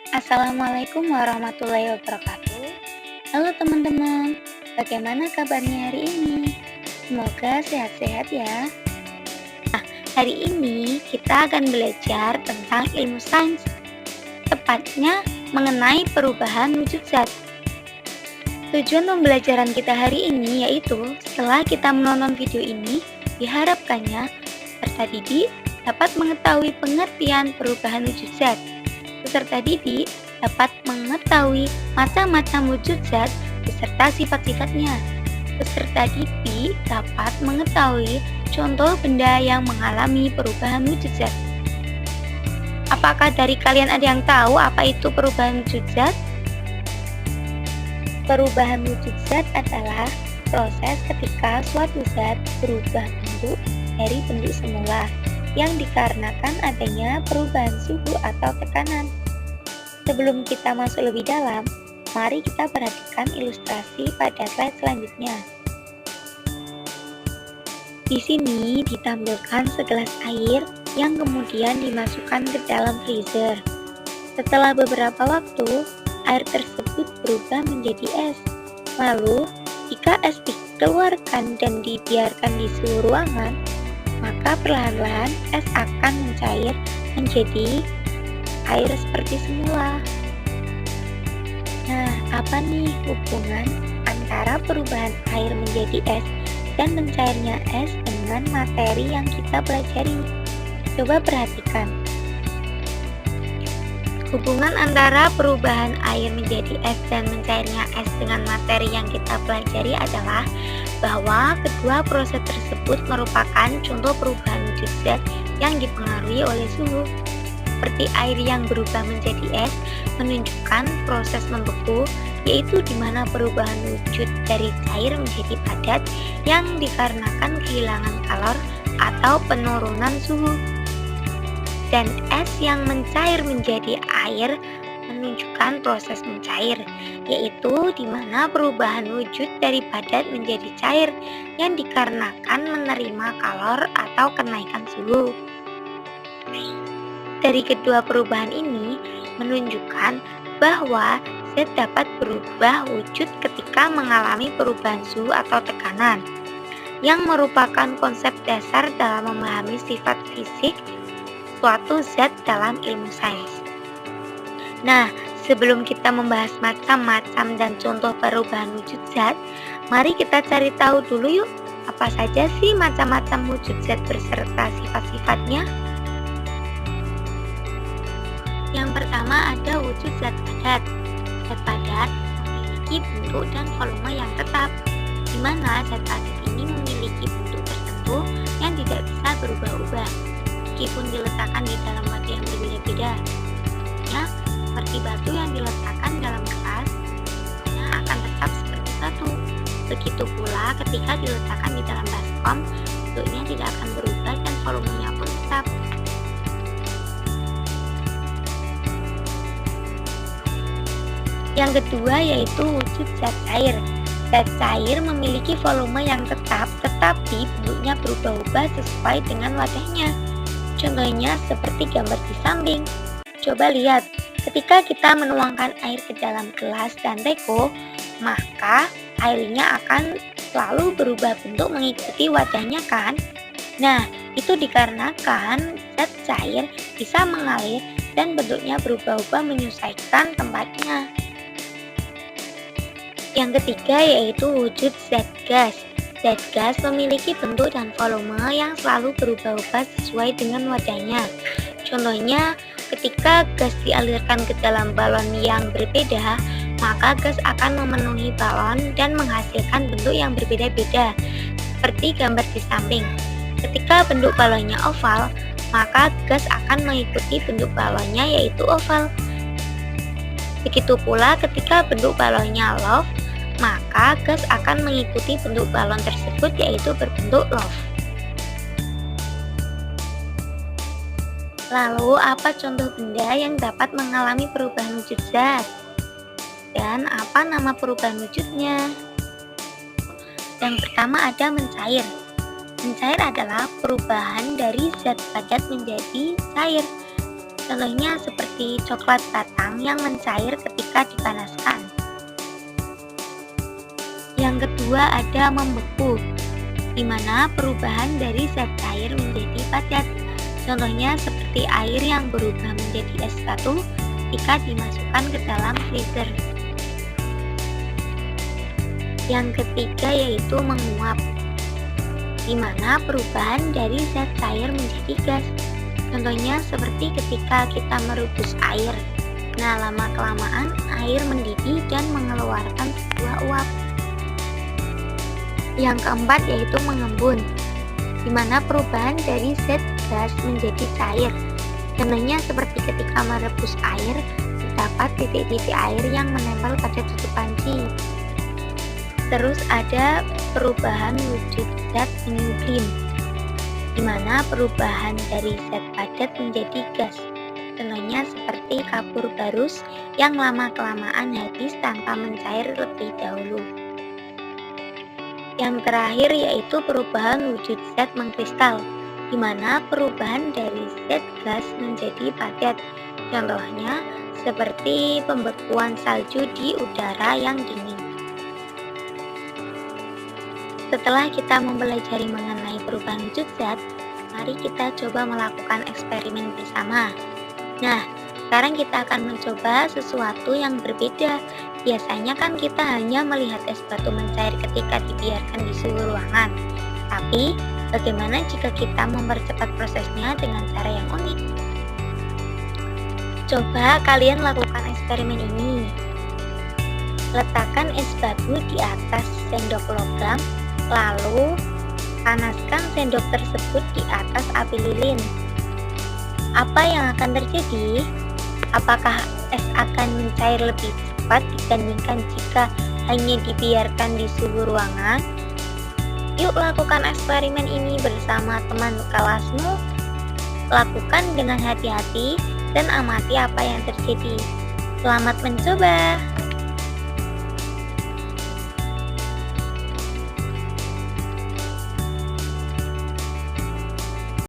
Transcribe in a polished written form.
Assalamualaikum warahmatullahi wabarakatuh. Halo teman-teman, bagaimana kabarnya hari ini? Semoga sehat-sehat ya. Hari ini kita akan belajar tentang ilmu sains, tepatnya mengenai perubahan wujud zat. Tujuan pembelajaran kita hari ini yaitu setelah kita menonton video ini, diharapkannya peserta didik dapat mengetahui pengertian perubahan wujud zat. Peserta didik dapat mengetahui macam-macam wujud zat beserta sifat-sifatnya. Peserta didik dapat mengetahui contoh benda yang mengalami perubahan wujud zat. Apakah dari kalian ada yang tahu apa itu perubahan wujud zat? Perubahan wujud zat adalah proses ketika suatu zat berubah bentuk dari bentuk semula yang dikarenakan adanya perubahan suhu atau tekanan. Sebelum kita masuk lebih dalam, mari kita perhatikan ilustrasi pada slide selanjutnya. Di sini ditampilkan segelas air yang kemudian dimasukkan ke dalam freezer. Setelah beberapa waktu, air tersebut berubah menjadi es. Lalu, jika es dikeluarkan dan dibiarkan di suhu ruangan, maka perlahan-lahan es akan mencair menjadi air seperti semula. Nah, apa nih hubungan antara perubahan air menjadi es dan mencairnya es dengan materi yang kita pelajari? Coba perhatikan. Hubungan antara perubahan air menjadi es dan mencairnya es dengan materi yang kita pelajari adalah bahwa kedua proses tersebut merupakan contoh perubahan wujud zat yang dipengaruhi oleh suhu. Seperti air yang berubah menjadi es menunjukkan proses membeku, yaitu di mana perubahan wujud dari cair menjadi padat yang dikarenakan kehilangan kalor atau penurunan suhu. Dan es yang mencair menjadi air menunjukkan proses mencair, yaitu di mana perubahan wujud dari padat menjadi cair yang dikarenakan menerima kalor atau kenaikan suhu. Dari kedua perubahan ini menunjukkan bahwa zat dapat berubah wujud ketika mengalami perubahan suhu atau tekanan, yang merupakan konsep dasar dalam memahami sifat fisik suatu zat dalam ilmu sains. Nah, sebelum kita membahas macam-macam dan contoh perubahan wujud zat, mari kita cari tahu dulu yuk, apa saja sih macam-macam wujud zat beserta sifat-sifatnya. Yang pertama ada wujud zat padat. Zat padat memiliki bentuk dan volume yang tetap, di mana zat padat ini memiliki bentuk tertentu yang tidak bisa berubah-ubah meskipun diletakkan di dalam wadah yang berbeda-beda. Ya, seperti batu yang diletakkan dalam gelas, akan tetap seperti batu. Begitu pula ketika diletakkan di dalam baskom, bentuknya tidak akan berubah dan volumenya pun tetap. Yang kedua yaitu wujud zat cair. Zat cair memiliki volume yang tetap, tetapi bentuknya berubah-ubah sesuai dengan wadahnya. Contohnya seperti gambar di samping. Coba lihat, ketika kita menuangkan air ke dalam gelas dan teko, maka airnya akan selalu berubah bentuk mengikuti wadahnya kan? Nah, itu dikarenakan zat cair bisa mengalir dan bentuknya berubah-ubah menyesuaikan tempatnya. Yang ketiga yaitu wujud zat gas. Zat gas memiliki bentuk dan volume yang selalu berubah-ubah sesuai dengan wadahnya. Contohnya, ketika gas dialirkan ke dalam balon yang berbeda, maka gas akan memenuhi balon dan menghasilkan bentuk yang berbeda-beda, seperti gambar di samping. Ketika bentuk balonnya oval, maka gas akan mengikuti bentuk balonnya yaitu oval. Begitu pula ketika bentuk balonnya love, maka gas akan mengikuti bentuk balon tersebut yaitu berbentuk love. Lalu apa contoh benda yang dapat mengalami perubahan wujud zat? Dan apa nama perubahan wujudnya? Yang pertama ada mencair. Mencair adalah perubahan dari zat padat menjadi cair. Contohnya seperti seperti coklat batang yang mencair ketika dipanaskan. Yang kedua ada membeku, di mana perubahan dari zat cair menjadi padat. Contohnya seperti air yang berubah menjadi es batu jika dimasukkan ke dalam freezer. Yang ketiga yaitu menguap, di mana perubahan dari zat cair menjadi gas. Contohnya seperti ketika kita merebus air. Nah, lama-kelamaan air mendidih dan mengeluarkan sebuah uap. Yang keempat yaitu mengembun, di mana perubahan dari zat gas menjadi cair. Contohnya seperti ketika merebus air, terdapat titik-titik air yang menempel pada tutup panci. Terus ada perubahan wujud zat menyublim, di mana perubahan dari zat padat menjadi gas. Contohnya seperti kapur barus yang lama-kelamaan habis tanpa mencair lebih dahulu. Yang terakhir yaitu perubahan wujud zat mengkristal, di mana perubahan dari zat gas menjadi padat. Contohnya seperti pembekuan salju di udara yang dingin. Setelah kita mempelajari mengenai perubahan wujud zat, mari kita coba melakukan eksperimen bersama. Nah, sekarang kita akan mencoba sesuatu yang berbeda. Biasanya kan kita hanya melihat es batu mencair ketika dibiarkan di suhu ruangan. Tapi, bagaimana jika kita mempercepat prosesnya dengan cara yang unik? Coba kalian lakukan eksperimen ini. Letakkan es batu di atas sendok logam, lalu panaskan sendok tersebut di atas api lilin. Apa yang akan terjadi? Apakah es akan mencair lebih cepat dibandingkan jika hanya dibiarkan di suhu ruangan? Yuk lakukan eksperimen ini bersama teman kelasmu. Lakukan dengan hati-hati dan amati apa yang terjadi. Selamat mencoba!